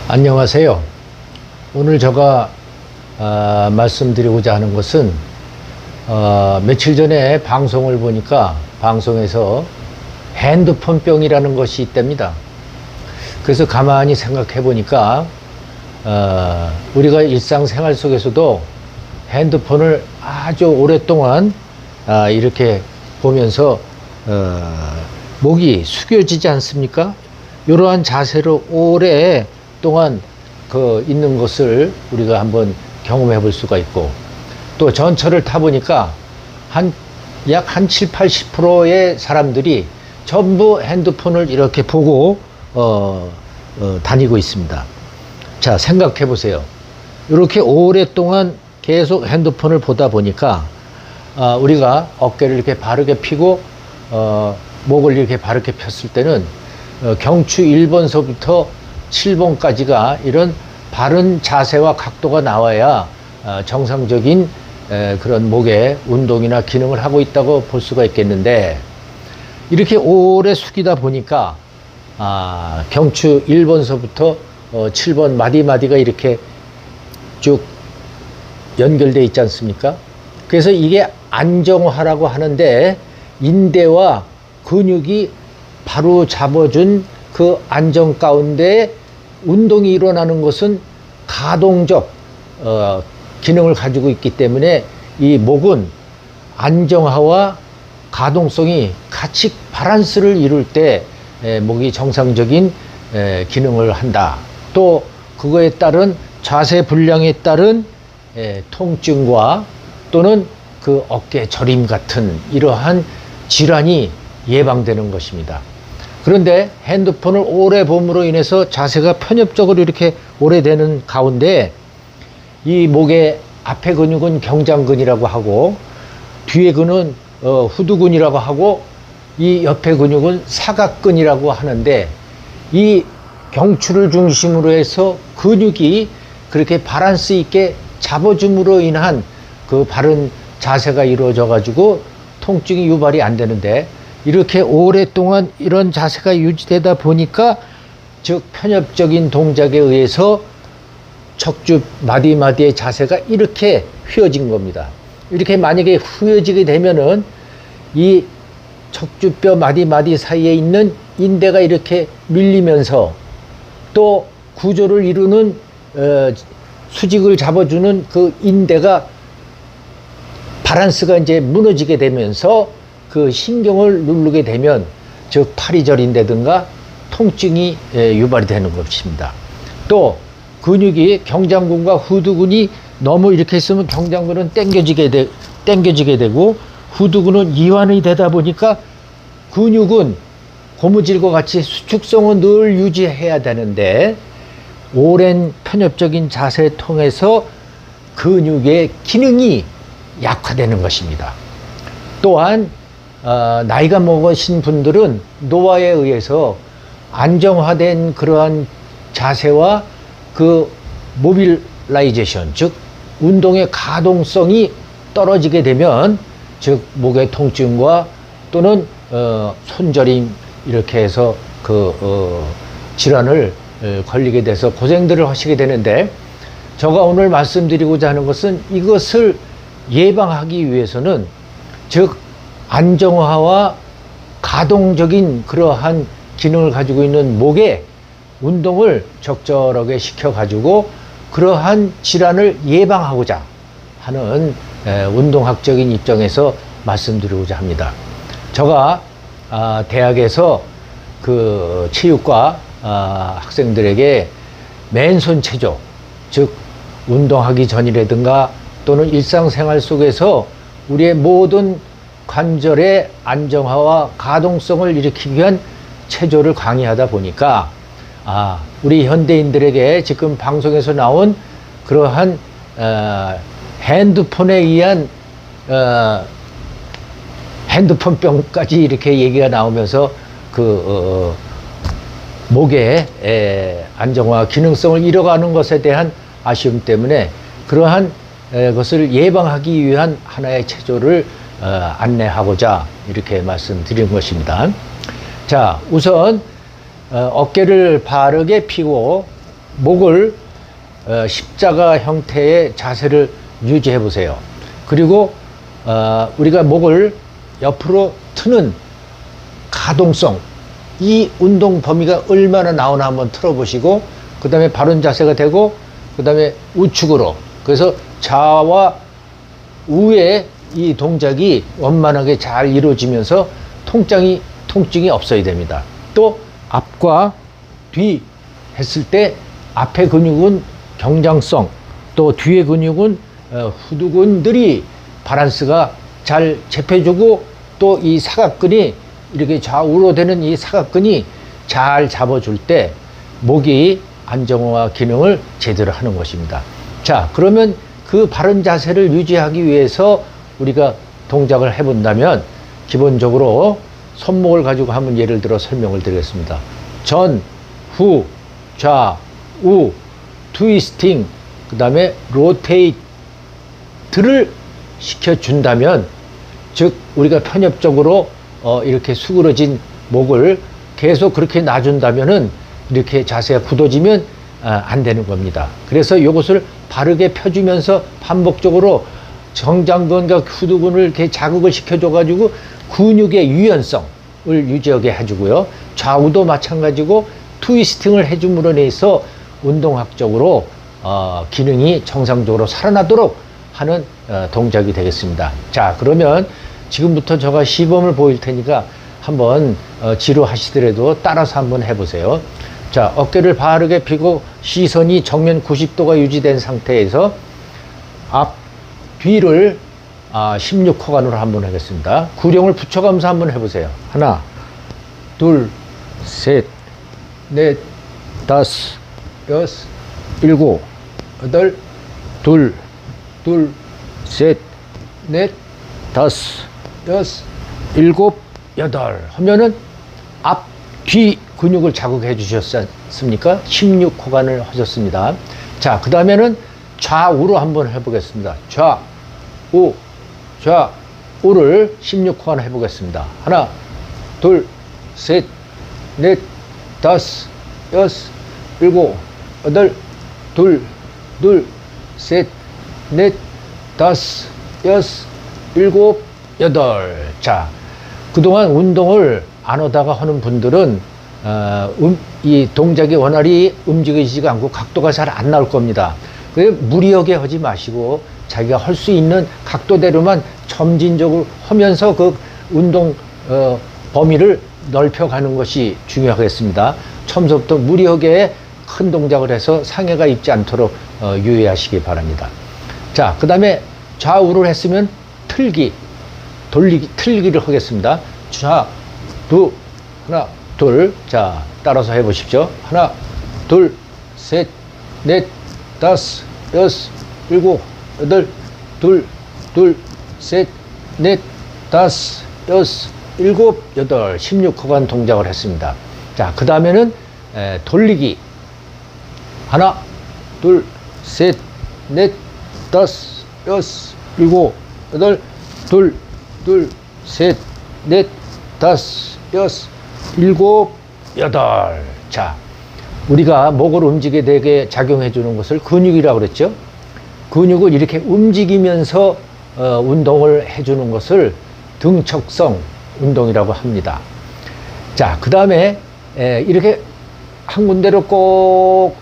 안녕하세요. 오늘 제가 말씀드리고자 하는 것은 며칠 전에 방송을 보니까 방송에서 핸드폰병이라는 것이 있답니다. 그래서 가만히 생각해 보니까 우리가 일상생활 속에서도 핸드폰을 아주 오랫동안 이렇게 보면서 목이 숙여지지 않습니까? 이러한 자세로 오랫동안 있는 것을 우리가 한번 경험해 볼 수가 있고, 또 전철을 타보니까 약 7, 80%의 사람들이 전부 핸드폰을 이렇게 보고 다니고 있습니다. 자, 생각해 보세요. 이렇게 오랫동안 계속 핸드폰을 보다 보니까 우리가 어깨를 이렇게 바르게 펴고 목을 이렇게 바르게 폈을 때는 경추 1번서부터 7번까지가 이런 바른 자세와 각도가 나와야 정상적인 그런 목의 운동이나 기능을 하고 있다고 볼 수가 있겠는데, 이렇게 오래 숙이다 보니까 경추 1번서부터 7번 마디마디가 이렇게 쭉 연결되어 있지 않습니까? 그래서 이게 안정화라고 하는데, 인대와 근육이 바로 잡아준 그 안정 가운데 운동이 일어나는 것은 가동적 기능을 가지고 있기 때문에 이 목은 안정화와 가동성이 같이 밸런스를 이룰 때 목이 정상적인 기능을 한다. 또 그거에 따른 자세 불량에 따른 통증과 또는 그 어깨 저림 같은 이러한 질환이 예방되는 것입니다. 그런데 핸드폰을 오래 봄으로 인해서 자세가 편협적으로 이렇게 오래되는 가운데 이 목의 앞에 근육은 경장근이라고 하고, 뒤에 근은 후두근이라고 하고, 이 옆에 근육은 사각근이라고 하는데, 이 경추를 중심으로 해서 근육이 그렇게 밸런스 있게 잡아줌으로 인한 그 바른 자세가 이루어져 가지고 통증이 유발이 안 되는데, 이렇게 오랫동안 이런 자세가 유지되다 보니까, 즉 편협적인 동작에 의해서 척추 마디마디의 자세가 이렇게 휘어진 겁니다. 이렇게 만약에 휘어지게 되면은 이 척추뼈 마디마디 사이에 있는 인대가 이렇게 밀리면서, 또 구조를 이루는 수직을 잡아주는 그 인대가 밸런스가 이제 무너지게 되면서 그 신경을 누르게 되면, 즉 팔이 저린다든가 통증이 유발이 되는 것입니다. 또 근육이 경장근과 후두근이 너무 이렇게 있으면 경장근은 당겨지게 되고 후두근은 이완이 되다 보니까 근육은 고무줄과 같이 수축성은 늘 유지해야 되는데, 오랜 편협적인 자세를 통해서 근육의 기능이 약화되는 것입니다. 또한 나이가 먹으신 분들은 노화에 의해서 안정화된 그러한 자세와 그 모빌라이제이션, 즉 운동의 가동성이 떨어지게 되면, 즉 목의 통증과 또는 손저림 이렇게 해서 질환을 걸리게 돼서 고생들을 하시게 되는데, 제가 오늘 말씀드리고자 하는 것은 이것을 예방하기 위해서는, 즉 안정화와 가동적인 그러한 기능을 가지고 있는 목의 운동을 적절하게 시켜가지고 그러한 질환을 예방하고자 하는 운동학적인 입장에서 말씀드리고자 합니다. 제가 대학에서 그 체육과 학생들에게 맨손 체조, 즉 운동하기 전이라든가 또는 일상생활 속에서 우리의 모든 관절의 안정화와 가동성을 일으키기 위한 체조를 강의하다 보니까, 우리 현대인들에게 지금 방송에서 나온 그러한 핸드폰에 의한 핸드폰병까지 이렇게 얘기가 나오면서 목의 안정화 기능성을 잃어가는 것에 대한 아쉬움 때문에 그러한 것을 예방하기 위한 하나의 체조를 안내하고자 이렇게 말씀드린 것입니다. 자, 우선 어깨를 바르게 펴고 목을 십자가 형태의 자세를 유지해 보세요. 그리고 우리가 목을 옆으로 트는 가동성, 이 운동 범위가 얼마나 나오나 한번 틀어보시고, 그 다음에 바른 자세가 되고, 그 다음에 우측으로, 그래서 좌와 우의 이 동작이 원만하게 잘 이루어지면서 통증이 없어야 됩니다. 또 앞과 뒤 했을 때 앞의 근육은 경장성, 또 뒤의 근육은 후두근들이 바란스가 잘 잡혀주고, 또 이 사각근이 이렇게 좌우로 되는 이 사각근이 잘 잡아줄 때 목이 안정화 기능을 제대로 하는 것입니다. 자, 그러면 그 바른 자세를 유지하기 위해서 우리가 동작을 해본다면, 기본적으로 손목을 가지고 한번 예를 들어 설명을 드리겠습니다. 전, 후, 좌, 우, 트위스팅, 그 다음에 로테이트를 시켜준다면, 즉 우리가 편협적으로 이렇게 수그러진 목을 계속 그렇게 놔준다면은 이렇게 자세가 굳어지면 안 되는 겁니다. 그래서 이것을 바르게 펴주면서 반복적으로 정장근과 후두근을 이렇게 자극을 시켜줘가지고 근육의 유연성을 유지하게 해주고요. 좌우도 마찬가지고 트위스팅을 해줌으로 인해서 운동학적으로 기능이 정상적으로 살아나도록 하는 동작이 되겠습니다. 자, 그러면 지금부터 제가 시범을 보일 테니까 한번 지루하시더라도 따라서 한번 해보세요. 자, 어깨를 바르게 펴고 시선이 정면 90도가 유지된 상태에서 앞, 뒤를 16호간으로 한번 하겠습니다. 구령을 붙여가면서 한번 해보세요. 하나, 둘, 셋, 넷, 다섯, 여섯, 일곱, 여덟, 둘, 셋, 넷, 다섯, 여섯, 일곱, 여덟 하면은 앞, 뒤 근육을 자극해 주셨지 않습니까? 16호간을 하셨습니다. 자, 그 다음에는 좌우로 한번 해보겠습니다. 좌우를 16호간 해보겠습니다. 하나, 둘, 셋, 넷, 다섯, 여섯, 일곱, 여덟, 둘, 셋, 넷, 다섯, 여섯, 일곱, 여덟. 자, 그동안 운동을 안 하다가 하는 분들은 이 동작의 원활히 움직이지가 않고 각도가 잘 안 나올 겁니다. 무리하게 하지 마시고 자기가 할 수 있는 각도대로만 점진적으로 하면서 그 운동 범위를 넓혀가는 것이 중요하겠습니다. 처음부터 무리하게 큰 동작을 해서 상해가 입지 않도록 유의하시기 바랍니다. 자, 그 다음에 좌우를 했으면 틀기를 하겠습니다. 하나, 둘. 자, 따라서 해보십시오. 하나, 둘, 셋, 넷, 다섯, 여섯, 일곱, 여덟, 둘, 셋, 넷, 다섯, 여섯, 일곱, 여덟. 16호간 동작을 했습니다. 자, 그 다음에는 돌리기. 하나, 둘, 셋, 넷, 다섯, 여섯, 일곱, 여덟, 둘, 셋, 넷, 다섯, 여섯, 일곱, 여덟. 자, 우리가 목을 움직이게 되게 작용해 주는 것을 근육이라고 그랬죠. 근육을 이렇게 움직이면서 운동을 해 주는 것을 등척성 운동이라고 합니다. 자, 그 다음에 이렇게 한 군데로 꼭